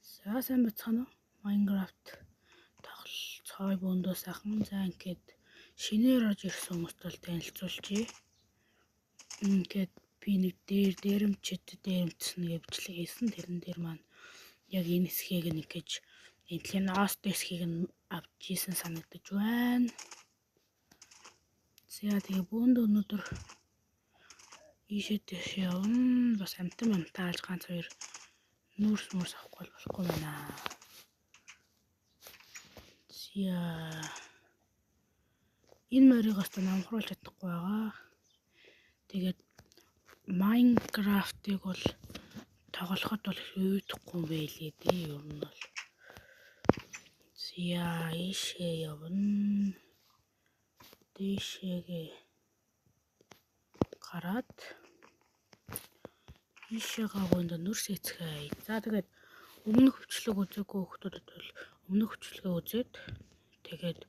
Сайн бацхан уу? Minecraft тоглолцоо бөөндөө сайхан за ингээд шинээр орж ирсэн хүмүүст бол танилцуулъя. Ингээд би нэг дээрэмцсэн нэг бичлэг хийсэн. Тэрэн дээр маань яг энэ хэсгийг нэг гэж энэлийн nost хэсгийг нь авч ийсэн санагдаж байна. За тэгээ бөөндөө өнөөдөр ийшээ дэш явна. Бас амтан таалж ганц хоёр нүүрс авахгүй болохгүй байна. Энэ морийг оста намхруулж чадахгүй байгаа. Тэгээд Minecraft-ыг бол тоглоход бол үйдэхгүй байлээ дээ ер нь бол. Ийшээ явна. Дэшээгээ гараад ийшээ гавганд нүрс эцгээ. За тэгээд өмнөх хүчлэг үзээгүй хүмүүсд бол өмнөх хүчлэгээ үзээд тэгээд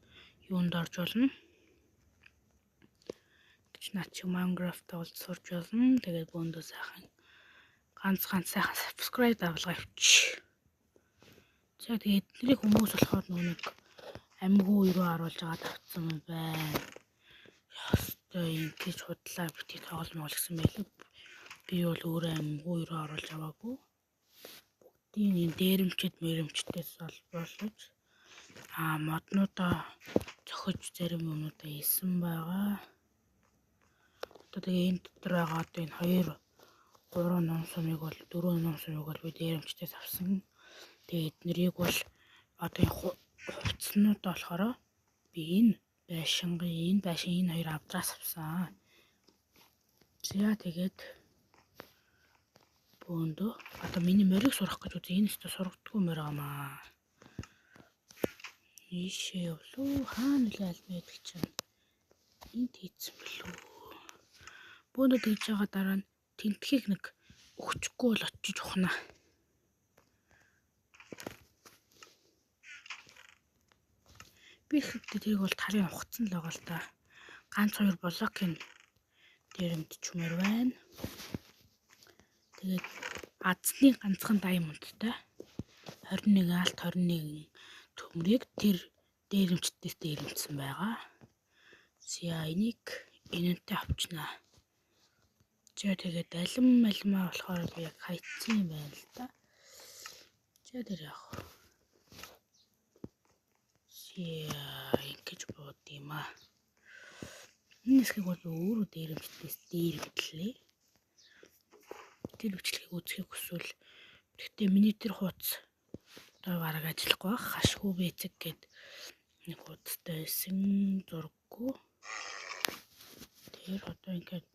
юунд орж болно. Наад чи Minecraft тоглож сурч болно. Тэгээд бөөндөө сайхан ганц сайхан subscribe давалгаа авчи. За тэгээд эднийг хүмүүс болохоор нэг амьгүй руу харуулж байгаа тавцсан байна. Ястай ингэж худлаа бити тоглоно гэсэн байлээ. Би бол өөрөө амьгүй руу харуулж аваагүй. Бүгдийн энэ дээрэмчдээс болж моднуудаа зохиж зарим юмудаа хийсэн байгаа. Тэгээ энэ дотор байгаа одоо энэ 3 ном сумыг бол 4 ном сумыг бол би дээрэмчдээс авсан. Тэгээ эднэрийг бол одоо энэ хувцснуудаа болохоор би энэ байшин энэ хоёр авдраас авсан. За тэгээд бөөндөө одоо миний морийг сурах гэж үзье. Энэ ч сурагддаггүй морь амаа. Ийшээ явлаа. Хаана нэлээ альмэдэг чинь. Энд хийцэн билүү. Бөөндөө тэгж байгаа дараа нь тентхийг нэг өгчихгүй бол очиж ухна. Би ихэвчлэн тэрийг бол талын ухцсан л байгаа л да. Ганц 2 блокийн дээрэмдчмээр байна. Тэгээд азны ганцхан diamondтай 21 алт 21 төмрийг тэр дээрэмчдээс дээрэмдсэн байгаа. За энийг энэнтэй авчнаа. За тэгээд алимаа болохоор би яг хайцсан юм байна л да. За тэр яах вэ? Ингэж бод юм аа. Энэ хэсгийг бол өөрөө дээрэмчдээс дээрэмдлээ. Тэр бичлэгийг үзэхийг хүсвэл гэхдээ миний тэр хуудас одоо бараг ажиллахгүй байх. Хашгүй бэцэг гээд нэг хуудастай байсан зурггүй. Тэр одоо ингээд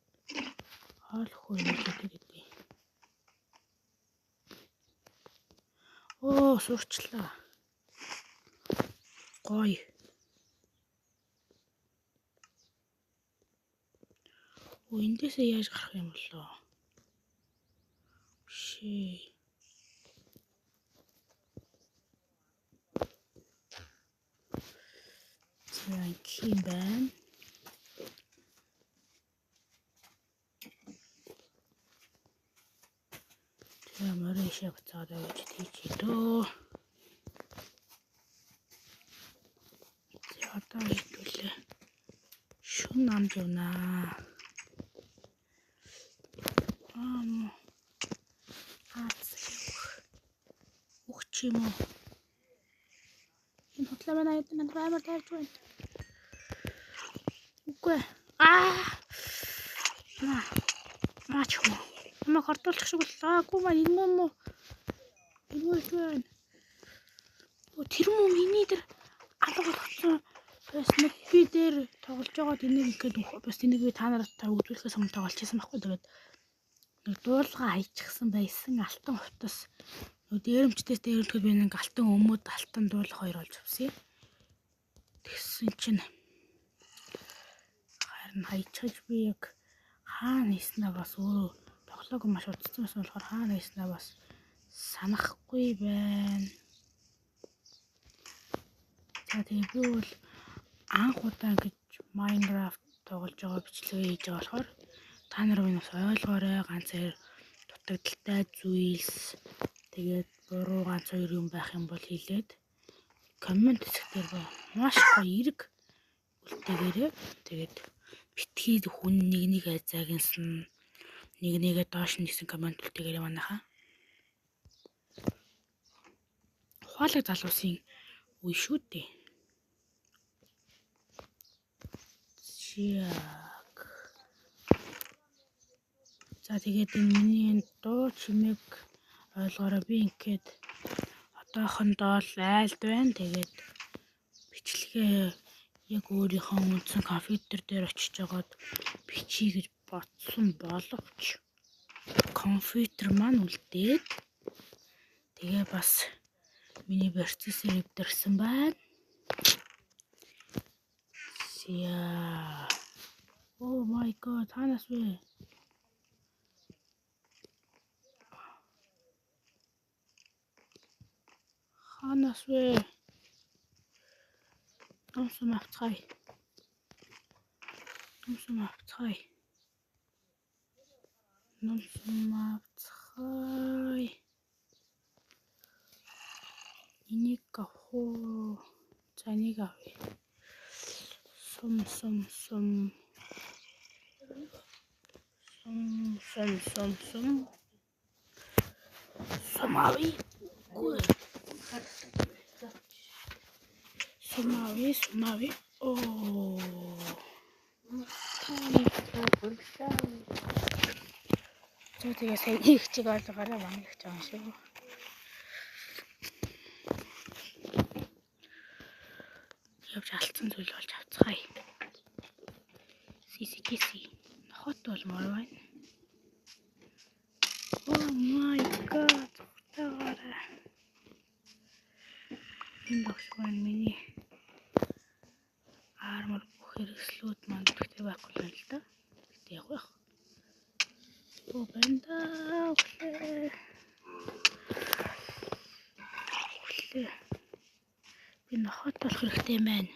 хаалхгүй юм гэдэг. Сурчлаа. Гоё. Эндээсээ яаж гарах юм болоо? Шээ. Ким байна. Тэгээ морин шээ буцаад авч тийчээ дөө. Одоо хэдүүлээ. Шүн амж явнаа. Ухч юм уу? Энэ хутлаа байна гэдэг амар таарч байна. Үгүй. Наач юм. Намайг хортуулах шиг боллоо. Маань энэ юм уу? Энэ юу вэ? Тэр мөн миний дээр алга болгосон. Бас нэг би дээр тоглож байгаа тэнийг ингээд бас тэнийг би та нартай үзүүлэхээс өмнө тоглолчихсан байхгүй. Тэгээд нэг дуулга хайчихсан байсан алтан хувцас. Дээрэмчдээс дээрэмдэхэд би нэг алтан өмөд алтан дуулга 2 олж авсан. Тэгсэн чинь харин хайчихж би яг хаана хийснээ бас өөрөө тоглоог маш удцсан байсан болохоор хаана хийснээ бас санахгүй байна. За тэгээ би бол анх удаа гэж Minecraft тоглож байгаа бичлэгээ хийж байгаа болохоор та нар минь бас ойлгоорой. Ганц хоёр дутагдaltaй зүйлс тэгээд буруу ганц хоёр юм байх юм бол хэлээд коммент хэсгээр маш гоё эрг үлдээгээрэй. Тэгээд битгий хүн нэг айзаагийнсан нэгээ доош нэгсэн коммент үлдээгээрэй манайхаа. Ухаалаг залуусын үе шүү дээ. Яг. За тэгээд энэ миний дуу чимээг ойлгоорой. Би ингээд одоохондоо л айлд байна. Тэгээд бичлэгээ яг өөрийнхөө үндсэн компьютер дээр очиж жагаад бичиж гэж бодсон боловч компьютер маань үлдээд тэгээ бас миний процессор өвдөрсөн байна. Oh my god, танаас вэ? Ханаас вэ? Номсон авцгай. Энийг авах. За энийг авъя. Сум. Сумави. Oh. За тэгээ сая их чиг ойлгоорой манай их жаа шүү. Явж алдсан зүйл болж авцгаая. Сиси. Хот бол мөр байна. Oh my god. Тагаараа. Энэ дохшгүй миний армор бүх хэрэгслүүд маань тэгтэй байхгүй л л да. Тэгтээ явах. Оо бэнда. Би нохот болох хэрэгтэй юм байна.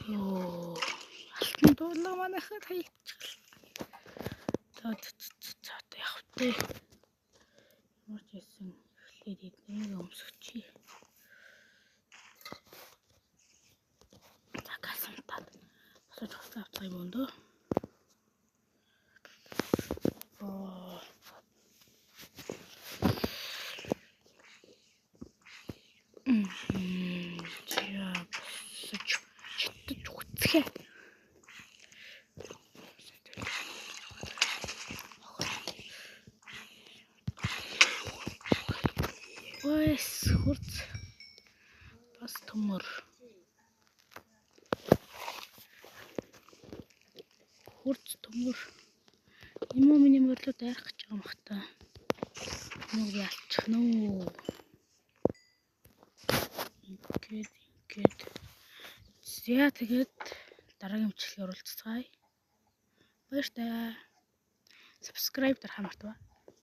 Йоо. Алтан дуулаа манайхад хаягдчихлаа. За явах дээ. Ямар ч байсан эхлээд эднийг өмсгөчий. За гасантад босож авцгаа юм дөө. Ось хурц бас төмөр. Юм миний мөрлөө дайрах гэж байгаа юм хата. Нүг ялчих нөө. Ингээд. За тэгээд дараагийн бичлэгээр уулзцгаая. Баяртай. Subscribe дарахаа мартаваа.